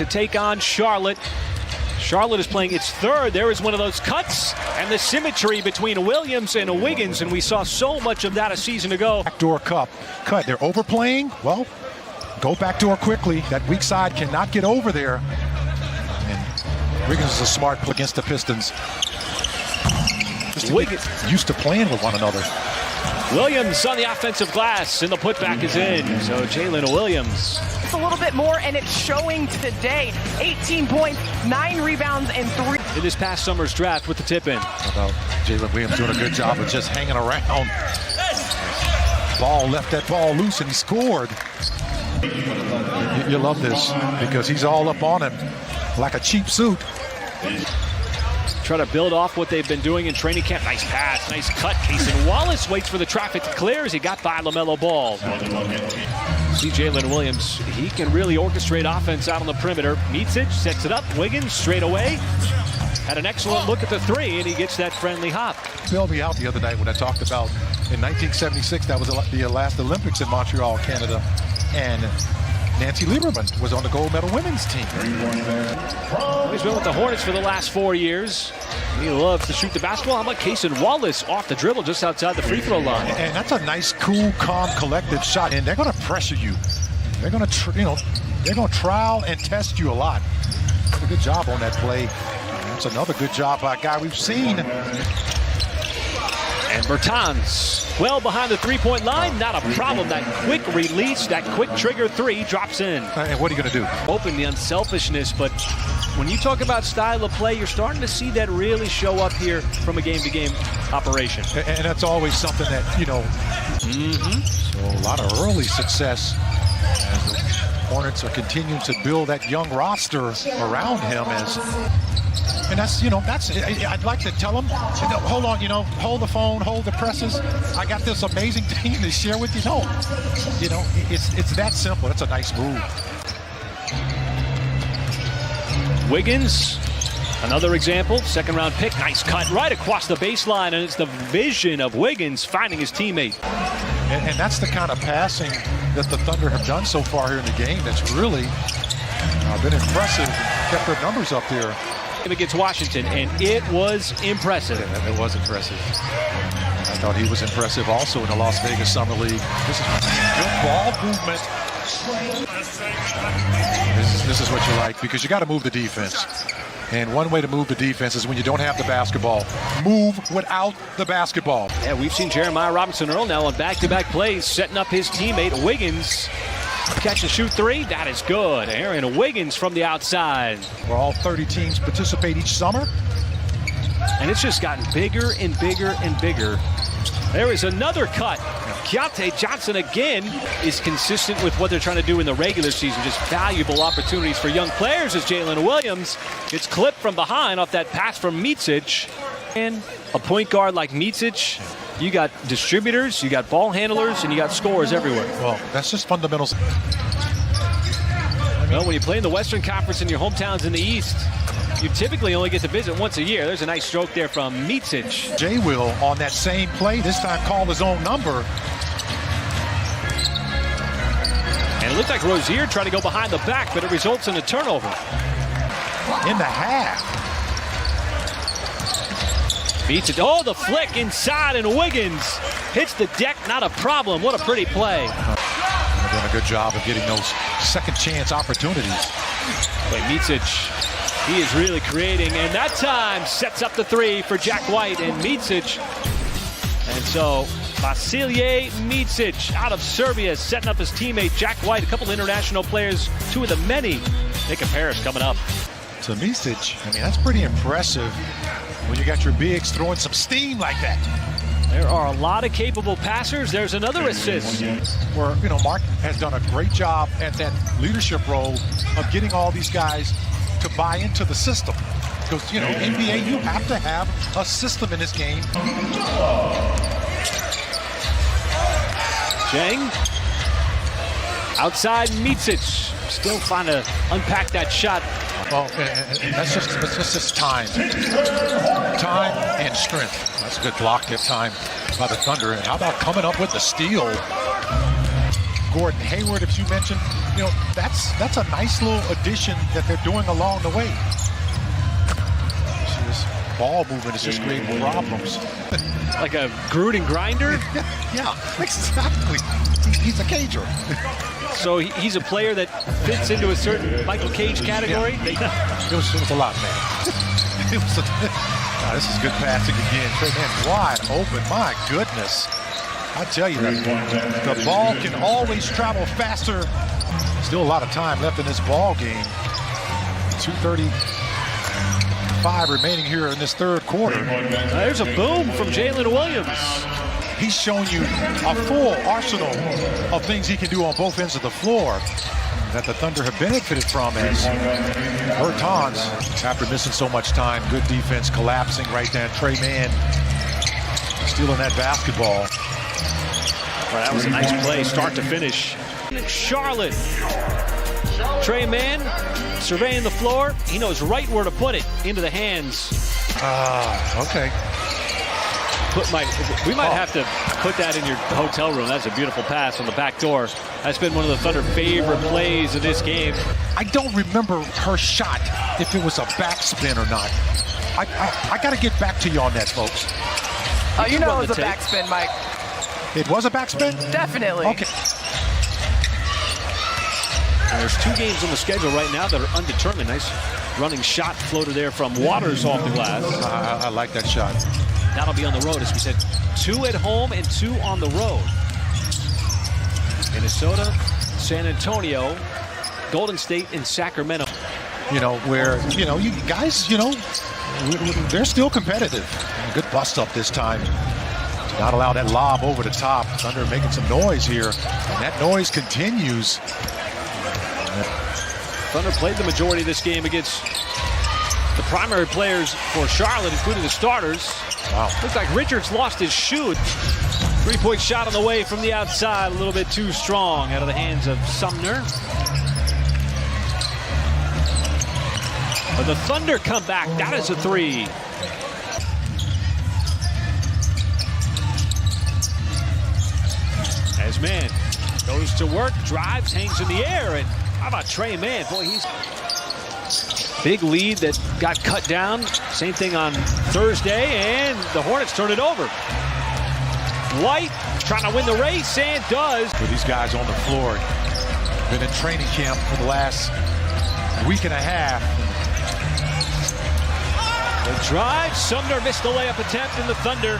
to take on Charlotte. Charlotte is playing its third. There is one of those cuts and the symmetry between Williams and Wiggins, and we saw so much of that a season ago. Backdoor cut. They're overplaying. Well, go backdoor quickly. That weak side cannot get over there. And Wiggins is a smart play against the Pistons. Wiggins used to playing with one another. Williams on the offensive glass, and the putback is in. So Jalen Williams. A little bit more, and it's showing today. 18 points, 9 rebounds, and 3. In this past summer's draft with the tip-in. About Jalen Williams doing a good job of just hanging around. Ball left that ball loose, and he scored. You love this because he's all up on him like a cheap suit. Try to build off what they've been doing in training camp. Nice pass, nice cut. Cason Wallace waits for the traffic to clear as he got by LaMelo Ball. See Jalen Williams, he can really orchestrate offense out on the perimeter. Micic sets it up, Wiggins straight away. Had an excellent look at the three, and he gets that friendly hop. Bailed me out the other night when I talked about in 1976, that was the last Olympics in Montreal, Canada. And Nancy Lieberman was on the gold medal women's team. He's been with the Hornets for the last 4 years. He loves to shoot the basketball. How about Cason Wallace off the dribble just outside the free throw line? And that's a nice, cool, calm, collective shot. And they're going to pressure you. They're going to, they're going to trial and test you a lot. Did a good job on that play. That's another good job by a guy we've seen. And Bertans, well behind the three-point line, not a problem. That quick release, that quick trigger three drops in. And what are you going to do? Open the unselfishness, but when you talk about style of play, you're starting to see that really show up here from a game-to-game operation. And that's always something that, So a lot of early success as the Hornets are continuing to build that young roster around him and that's, I'd like to tell them, hold on, hold the phone, hold the presses. I got this amazing thing to share with you. No, it's that simple. That's a nice move. Wiggins, another example, second-round pick. Nice cut right across the baseline, and it's the vision of Wiggins finding his teammate. And that's the kind of passing that the Thunder have done so far here in the game that's really been impressive, kept their numbers up there. Against Washington, and it was impressive. Yeah, it was impressive. I thought he was impressive also in the Las Vegas Summer League. This is good ball movement. This is what you like, because you got to move the defense. And one way to move the defense is when you don't have the basketball. Move without the basketball. Yeah, we've seen Jeremiah Robinson-Earl now on back-to-back plays, setting up his teammate Wiggins. Catch and shoot three, that is good. Aaron Wiggins from the outside. Where all 30 teams participate each summer. And it's just gotten bigger and bigger and bigger. There is another cut. Keontae Johnson again is consistent with what they're trying to do in the regular season. Just valuable opportunities for young players as Jalen Williams gets clipped from behind off that pass from Micic. And a point guard like Micic, you got distributors, you got ball handlers, and you got scorers everywhere. Well, that's just fundamentals. Well, when you play in the Western Conference in your hometowns in the East, you typically only get to visit once a year. There's a nice stroke there from Micic. Jay will on that same play, this time call his own number. And it looked like Rozier tried to go behind the back, but it results in a turnover. In the half. Beats it. Oh, the flick inside, and Wiggins hits the deck. Not a problem. What a pretty play. They're doing a good job of getting those second chance opportunities. Wait, Micic, he is really creating, and that time sets up the three for Jack White and Micic. And so Vasilije Micic out of Serbia setting up his teammate Jack White. A couple international players, two of the many. Nick and Paris coming up. So Micic, that's pretty impressive when you got your bigs throwing some steam like that. There are a lot of capable passers. There's another assist. Where, Mark has done a great job at that leadership role of getting all these guys to buy into the system. Because, NBA, you have to have a system in this game. Jang. Outside Micic. Still trying to unpack that shot. Well, that's just time. Time and strength. That's a good block that time by the Thunder. And how about coming up with the steal? Gordon Hayward, if you mentioned, you know, that's a nice little addition that they're doing along the way. See, this ball movement is just creating problems. Like a Gruden grinder? Yeah, exactly. He's a cager. So he's a player that fits into a certain Michael Cage category? Yeah. It was a lot, man. This is good passing again. Trey Man wide open. My goodness. I tell you, the ball can always travel faster. Still a lot of time left in this ball game. 2:35 remaining here in this third quarter. There's a boom from Jalen Williams. He's shown you a full arsenal of things he can do on both ends of the floor that the Thunder have benefited from, as Bertans, after missing so much time, good defense, collapsing right there. Trey Man stealing that basketball. Well, that was a nice play, start to finish. Charlotte. Trey Man surveying the floor. He knows right where to put it, into the hands. Okay. We might have to put that in your hotel room. That's a beautiful pass on the back door. That's been one of the Thunder favorite plays of this game. I don't remember her shot, if it was a backspin or not. I got to get back to you on that, folks. Oh, you know it was a backspin, Mike. It was a backspin? Definitely. Okay. And there's 2 games on the schedule right now that are undetermined. Nice running shot floater there from Waters off the glass. I like that shot. That'll be on the road, as we said. 2 at home and 2 on the road. Minnesota, San Antonio, Golden State, and Sacramento. You know, where, you know, you guys, you know, they're still competitive. Good bust up this time. To not allow that lob over the top. Thunder making some noise here. And that noise continues. Thunder played the majority of this game against the primary players for Charlotte, including the starters. Wow. Looks like Richards lost his shoe. 3-point shot on the way from the outside, a little bit too strong out of the hands of Sumner. But the Thunder come back. That is a 3. As Man goes to work, drives, hangs in the air, and how about Trey Man? Boy, he's big lead that got cut down. Same thing on Thursday, and the Hornets turn it over. White trying to win the race, and does. For these guys on the floor, been in training camp for the last week and a half. The drive, Sumner missed the layup attempt, and the Thunder